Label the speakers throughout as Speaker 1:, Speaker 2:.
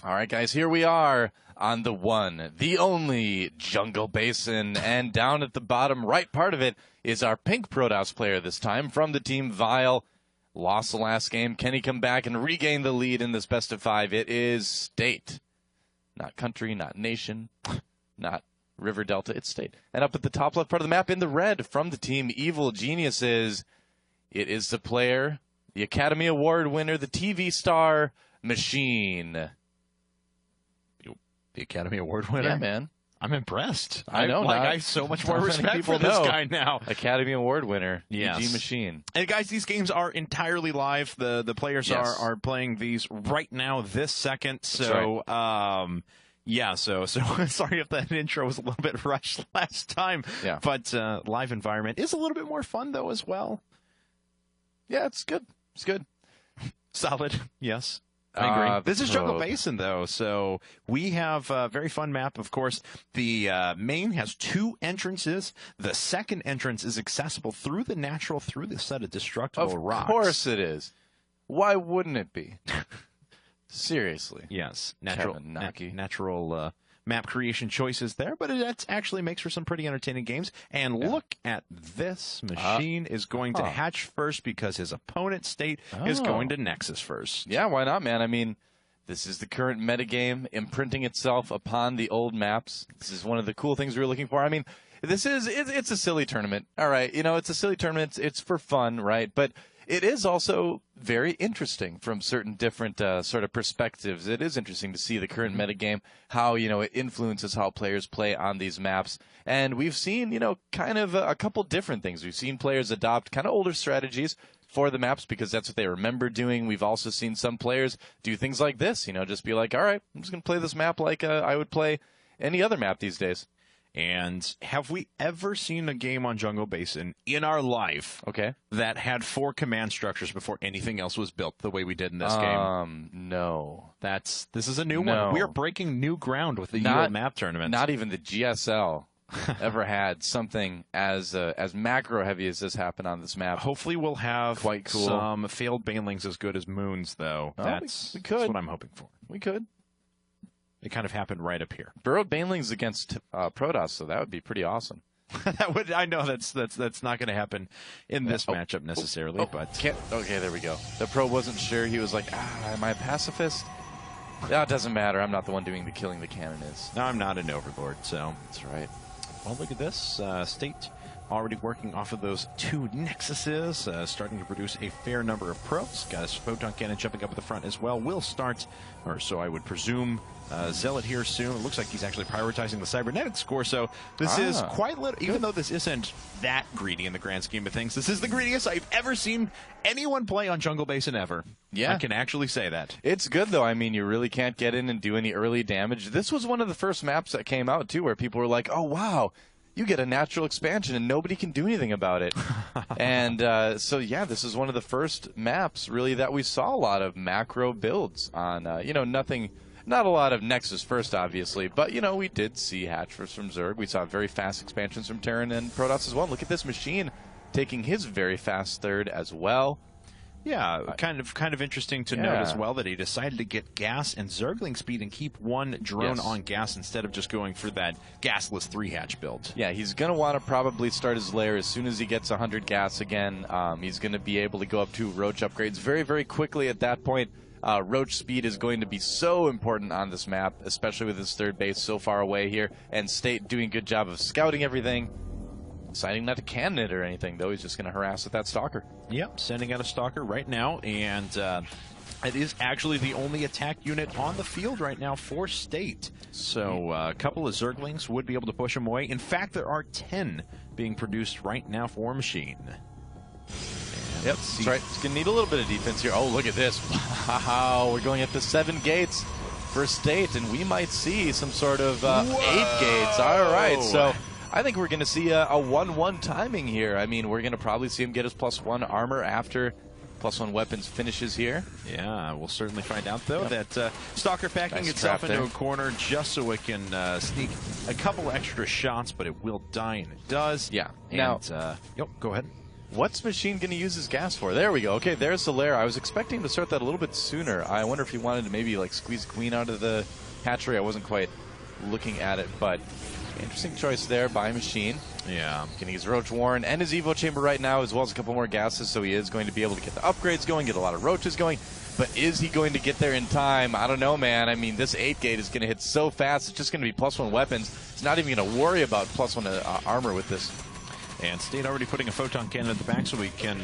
Speaker 1: All right, guys, here we are on the one, the only Jungle Basin, and down at the bottom right part of it is our pink Protoss player this time from the team Vile. Lost the last game. Can he come back and regain the lead in this best of 5? It is state. Not country, not nation, not river delta, it's state. And up at the top left part of the map in the red from the team Evil Geniuses, it is the player, the Academy Award winner, the TV star, Machine.
Speaker 2: The Academy Award winner?
Speaker 1: Yeah, man.
Speaker 2: I'm impressed.
Speaker 1: I know.
Speaker 2: I have so much more respect for this guy now.
Speaker 1: Academy Award winner,
Speaker 2: yes.
Speaker 1: EG Machine.
Speaker 2: And guys, these games are entirely live. The players are playing these right now, this second. So, yeah, so sorry if that intro was a little bit rushed last time.
Speaker 1: Yeah.
Speaker 2: But live environment is a little bit more fun, though, as well.
Speaker 1: Yeah, it's good. It's good.
Speaker 2: Solid, yes. I agree. This is Jungle Basin, though, so we have a very fun map. Of course, the main has 2 entrances. The second entrance is accessible through the natural, through the set of destructible rocks.
Speaker 1: Of course it is. Why wouldn't it be? Seriously.
Speaker 2: Yes. Natural map creation choices there, but it actually makes for some pretty entertaining games. And look at this. Machine is going to hatch first because his opponent state is going to Nexus first.
Speaker 1: Yeah, why not, man? I mean, this is the current metagame imprinting itself upon the old maps. This is one of the cool things we were looking for. I mean, it's a silly tournament. All right, you know, it's a silly tournament. It's for fun, right? But it is also very interesting from certain different sort of perspectives. It is interesting to see the current metagame, how, you know, it influences how players play on these maps. And we've seen, you know, kind of a couple different things. We've seen players adopt kind of older strategies for the maps because that's what they remember doing. We've also seen some players do things like this, you know, just be like, all right, I'm just going to play this map like I would play any other map these days.
Speaker 2: And have we ever seen a game on Jungle Basin in our life that had 4 command structures before anything else was built the way we did in this game?
Speaker 1: No.
Speaker 2: This is a new one. We are breaking new ground with the UL map tournament.
Speaker 1: Not even the GSL ever had something as macro heavy as this happen on this map.
Speaker 2: Hopefully we'll have
Speaker 1: quite cool.
Speaker 2: Some failed banelings as good as Moons, though. That's what I'm hoping for.
Speaker 1: We could.
Speaker 2: It kind of happened right up here.
Speaker 1: Burrowed banelings against Protoss, so that would be pretty awesome.
Speaker 2: I know that's not going to happen in this matchup necessarily, but
Speaker 1: okay, there we go. The pro wasn't sure. He was like, am I a pacifist? Yeah, it doesn't matter. I'm not the one doing the killing. The cannon is.
Speaker 2: No, I'm not an overlord, so
Speaker 1: that's right.
Speaker 2: Well, look at this state. Already working off of those 2 nexuses, starting to produce a fair number of pros. Got a photon cannon jumping up at the front as well. Will start, or so I would presume, Zealot here soon. It looks like he's actually prioritizing the cybernetic score, so this is quite little, even though this isn't that greedy in the grand scheme of things, this is the greediest I've ever seen anyone play on Jungle Basin ever. Yeah. I can actually say that.
Speaker 1: It's good, though. I mean, you really can't get in and do any early damage. This was one of the first maps that came out, too, where people were like, oh, wow. You get a natural expansion and nobody can do anything about it. And so, yeah, this is one of the first maps, really, that we saw a lot of macro builds on. You know, not a lot of Nexus first, obviously, but, you know, we did see hatchers from Zerg. We saw very fast expansions from Terran and Protoss as well. Look at this Machine taking his very fast third as well.
Speaker 2: Yeah, kind of interesting to note as well that he decided to get gas and Zergling speed and keep one drone on gas instead of just going for that gasless 3-hatch build.
Speaker 1: Yeah, he's going to want to probably start his lair as soon as he gets 100 gas again. He's going to be able to go up to Roach upgrades very, very quickly at that point. Roach speed is going to be so important on this map, especially with his third base so far away here, and State doing a good job of scouting everything. Deciding not to cannon it or anything, though. He's just going to harass with that Stalker.
Speaker 2: Yep, sending out a Stalker right now, and it is actually the only attack unit on the field right now for State. So a couple of Zerglings would be able to push him away. In fact, there are 10 being produced right now for Machine.
Speaker 1: Yep, that's right. It's going to need a little bit of defense here. Oh, look at this. Wow, we're going up to 7 gates for State, and we might see some sort of 8 gates. All right, so I think we're going to see a 1-1 timing here. I mean, we're going to probably see him get his +1 armor after +1 weapons finishes here.
Speaker 2: Yeah, we'll certainly find out, though, that Stalker packing itself into a corner just so it can sneak a couple extra shots, but it will die, and it does.
Speaker 1: Yeah.
Speaker 2: And, go ahead.
Speaker 1: What's Machine going to use his gas for? There we go. Okay, there's the lair. I was expecting to start that a little bit sooner. I wonder if he wanted to maybe like squeeze Queen out of the hatchery. I wasn't quite looking at it, but interesting choice there by Machine.
Speaker 2: Yeah.
Speaker 1: Can use Roach Warren and his Evo Chamber right now, as well as a couple more gases, so he is going to be able to get the upgrades going, get a lot of Roaches going. But is he going to get there in time? I don't know, man. I mean, this 8 gate is going to hit so fast, it's just going to be +1 weapons. It's not even going to worry about +1 armor with this.
Speaker 2: And State already putting a photon cannon at the back so we can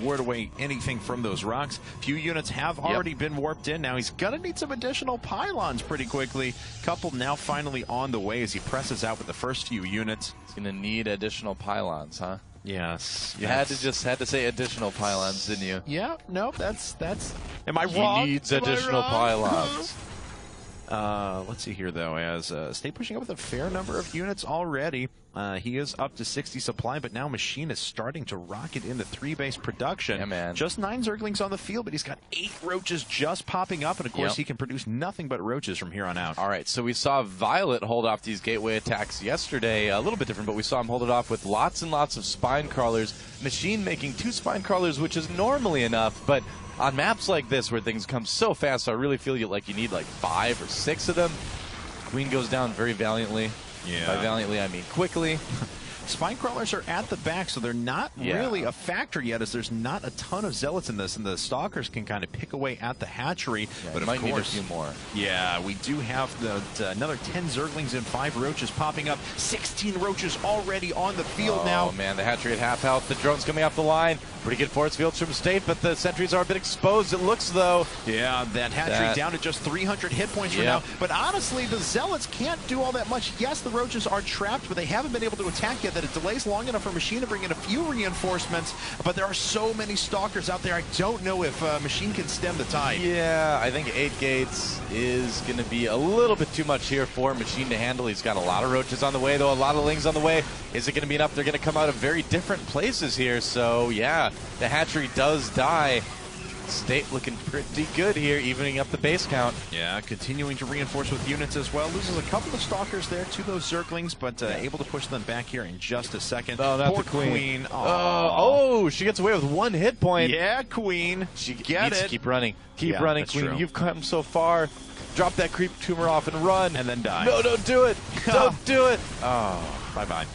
Speaker 2: ward away anything from those rocks. Few units have already been warped in. Now he's going to need some additional pylons pretty quickly. Couple now finally on the way as he presses out with the first few units.
Speaker 1: He's going to need additional pylons, huh?
Speaker 2: Yes.
Speaker 1: You had to say additional pylons, didn't you?
Speaker 2: Yeah, no, that's am I wrong?
Speaker 1: He needs additional pylons.
Speaker 2: Let's see here, though, as State pushing up with a fair number of units already. He is up to 60 supply, but now Machine is starting to rocket into 3-base production.
Speaker 1: Yeah, man.
Speaker 2: Just 9 Zerglings on the field, but he's got 8 Roaches just popping up, and of course he can produce nothing but Roaches from here on out.
Speaker 1: All right, so we saw Violet hold off these gateway attacks yesterday. A little bit different, but we saw him hold it off with lots and lots of spine crawlers. Machine making 2 spine crawlers, which is normally enough, but on maps like this where things come so fast, I really feel like you need like 5 or 6 of them. Queen goes down very valiantly.
Speaker 2: Yeah.
Speaker 1: By valiantly, I mean quickly.
Speaker 2: Spine crawlers are at the back, so they're not really a factor yet, as there's not a ton of zealots in this, and the stalkers can kind of pick away at the hatchery.
Speaker 1: Yeah,
Speaker 2: but of
Speaker 1: might
Speaker 2: course,
Speaker 1: need a few more.
Speaker 2: Yeah, we do have another 10 Zerglings and 5 Roaches popping up. 16 Roaches already on the field now.
Speaker 1: Oh man, the hatchery at half health. The drone's coming off the line. Pretty good force fields from State, but the sentries are a bit exposed, it looks, though.
Speaker 2: Yeah, that hatchery down to just 300 hit points for now. But honestly, the zealots can't do all that much. Yes, the Roaches are trapped, but they haven't been able to attack yet. That it delays long enough for Machine to bring in a few reinforcements, but there are so many stalkers out there. I don't know if Machine can stem the tide.
Speaker 1: Yeah, I think 8 gates is going to be a little bit too much here for Machine to handle. He's got a lot of Roaches on the way, though, a lot of Lings on the way. Is it going to be enough? They're going to come out of very different places here, so yeah, the hatchery does die. State looking pretty good here, evening up the base count.
Speaker 2: Yeah, continuing to reinforce with units as well. Loses a couple of stalkers there to those Zerglings, but able to push them back here in just a second.
Speaker 1: Oh, not
Speaker 2: Poor
Speaker 1: the Queen.
Speaker 2: Oh,
Speaker 1: she gets away with 1 hit point.
Speaker 2: Yeah, Queen.
Speaker 1: She
Speaker 2: needs
Speaker 1: to keep running. Keep running, Queen.
Speaker 2: True.
Speaker 1: You've come so far. Drop that creep tumor off and run.
Speaker 2: And then die.
Speaker 1: No, don't do it. Don't do it. Oh,
Speaker 2: bye-bye.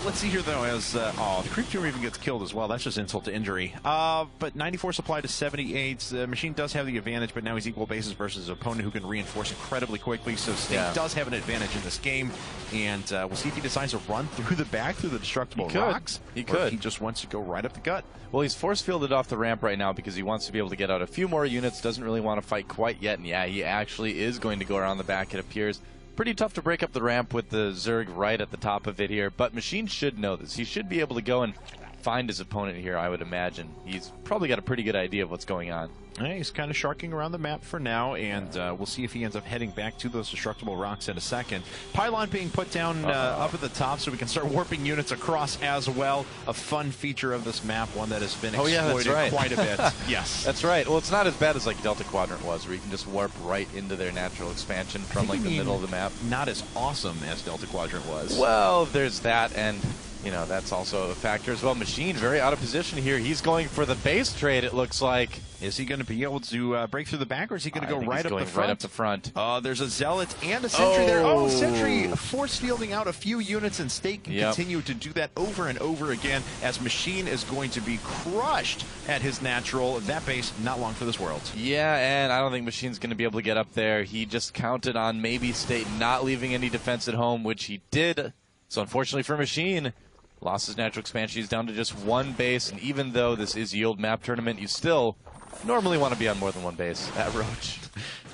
Speaker 2: Let's see here, though, as the creep tumor even gets killed as well. That's just insult to injury. But 94 supply to 78. Machine does have the advantage, but now he's equal bases versus his opponent who can reinforce incredibly quickly. So State does have an advantage in this game, and we'll see if he decides to run through the back through the destructible rocks.
Speaker 1: He could.
Speaker 2: Or if he just wants to go right up the gut.
Speaker 1: Well, he's force fielded off the ramp right now because he wants to be able to get out a few more units. Doesn't really want to fight quite yet, and yeah, he actually is going to go around the back, it appears. Pretty tough to break up the ramp with the Zerg right at the top of it here, but Machine should know this. He should be able to go and find his opponent here, I would imagine. He's probably got a pretty good idea of what's going on.
Speaker 2: Yeah, he's kind of sharking around the map for now, and we'll see if he ends up heading back to those destructible rocks in a second. Pylon being put down up at the top so we can start warping units across as well. A fun feature of this map, one that has been exploited quite a bit. Yes.
Speaker 1: That's right. Well, it's not as bad as like Delta Quadrant was, where you can just warp right into their natural expansion from like the middle of the map.
Speaker 2: Not as awesome as Delta Quadrant was.
Speaker 1: Well, there's that, and you know, that's also a factor as well. Machine very out of position here. He's going for the base trade, it looks like.
Speaker 2: Is he going to be able to break through the back, or is he going to go right up the front?
Speaker 1: Right up the front.
Speaker 2: There's a Zealot and a Sentry there. Oh, Sentry force fielding out a few units, and State can continue to do that over and over again as Machine is going to be crushed at his natural. That base, not long for this world.
Speaker 1: Yeah, and I don't think Machine's going to be able to get up there. He just counted on maybe State not leaving any defense at home, which he did. So unfortunately for Machine, lost his natural expansion. He's down to just 1 base, and even though this is Yield Map Tournament, you still normally want to be on more than 1 base. That Roach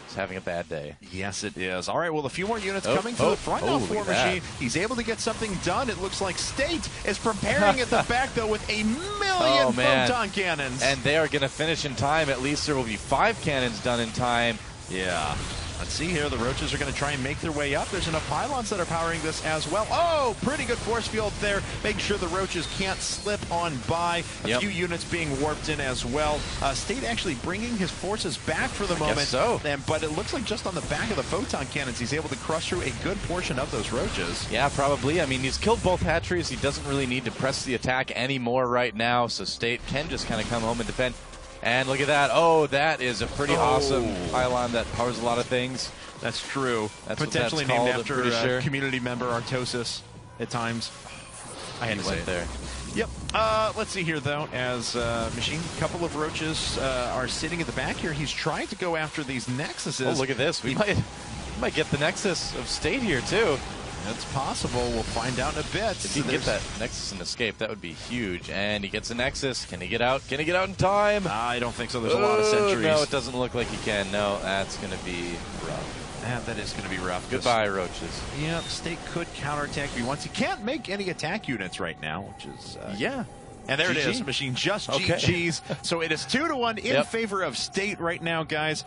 Speaker 1: is having a bad day.
Speaker 2: Yes, it is. All right, well, a few more units coming to the front now for Machine. He's able to get something done. It looks like State is preparing at the back, though, with a million photon cannons.
Speaker 1: And they are going to finish in time. At least there will be 5 cannons done in time.
Speaker 2: Yeah. Let's see here. The Roaches are going to try and make their way up. There's enough pylons that are powering this as well. Oh, pretty good force field there. Making sure the Roaches can't slip on by. A few units being warped in as well. State actually bringing his forces back for the moment. But it looks like just on the back of the photon cannons, he's able to crush through a good portion of those Roaches.
Speaker 1: Yeah, probably. I mean, he's killed both hatcheries. He doesn't really need to press the attack anymore right now, so State can just kind of come home and defend. And look at that. Oh, that is a pretty awesome pylon that powers a lot of things.
Speaker 2: That's true.
Speaker 1: That's
Speaker 2: potentially named after a community member, Artosis, at times. I had to say it
Speaker 1: there.
Speaker 2: Yep. Let's see here, though, as Machine, a couple of Roaches are sitting at the back here. He's trying to go after these Nexuses.
Speaker 1: Oh, look at this. We might get the Nexus of State here, too.
Speaker 2: That's possible. We'll find out in a bit.
Speaker 1: If he can get that Nexus and escape, that would be huge. And he gets a Nexus. Can he get out? Can he get out in time?
Speaker 2: I don't think so. There's a lot of sentries.
Speaker 1: No, it doesn't look like he can. No, that's going to be rough.
Speaker 2: That is going to be rough.
Speaker 1: Goodbye, Roaches.
Speaker 2: Yeah, State could counterattack if he wants. He can't make any attack units right now, which is...
Speaker 1: yeah.
Speaker 2: And there it is, Machine just GG's. So it is 2-1 in favor of State right now, guys.